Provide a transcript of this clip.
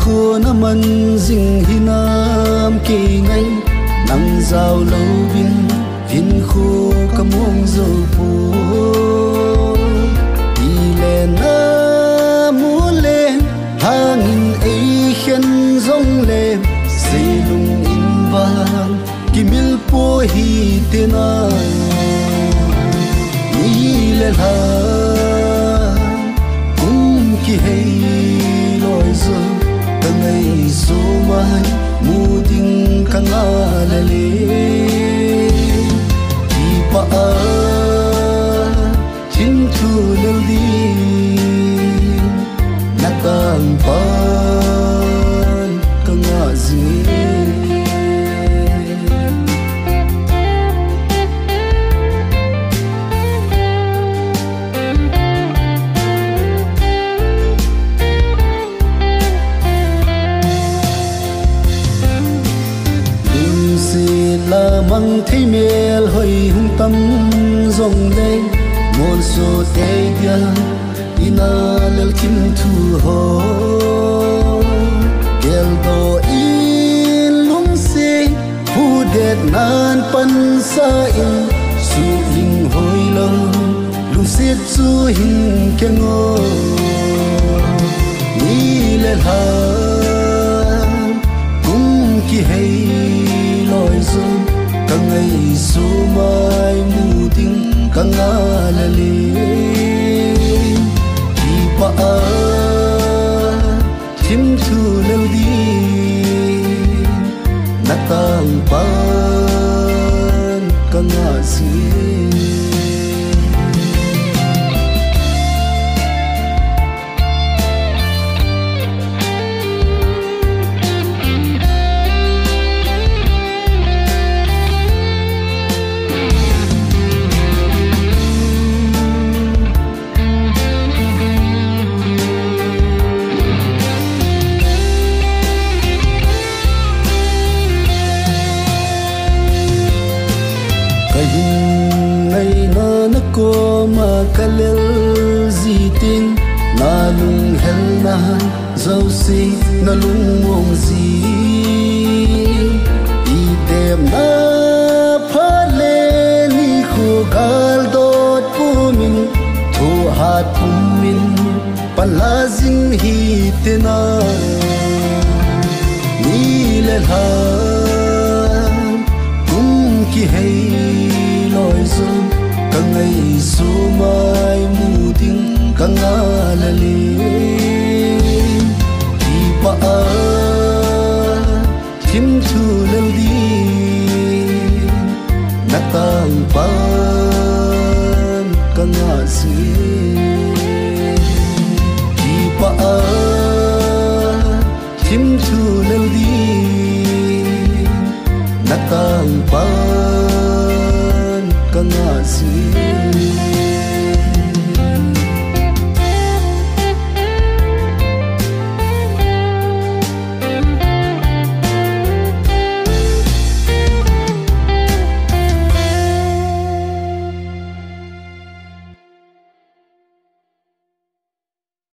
khô na man ding hinam ki ngay nang giao lâu vin khô cầm mong dâu phù đi lên na mu lên hangin ấy khen rong lên dây lung in vàng ki mil po hi tena ni lên ha cũng ki hay lối zo từng ngày số mai mu ding kang alale ki pa chin thu lo di na tang pan kang azi là mang thấy mel hơi hung tâm dòng đây một số tê dia ina lel kim thu ho gel do in lung se hu det nan pan sa in su ling hoi lo lung se chu hin kengo ni le ha kum ki hay lối dòng càng ngày số mai mu ting càng alale ki pa tim thu lâu đi na tang pan càng azi ngày na ko ma kalel zitin na lung hel na dâu si na lung mong zi i tem na pha le ni khu gal dot pu min thu hat pum min pala zing hi te na ni le ha kum ki hay lối dòng càng ngày số mai mu ting càng alale ki pa tim thu lâu đi na tang pan càng azi ki pa tim thu lâu đi na tang pan kang azi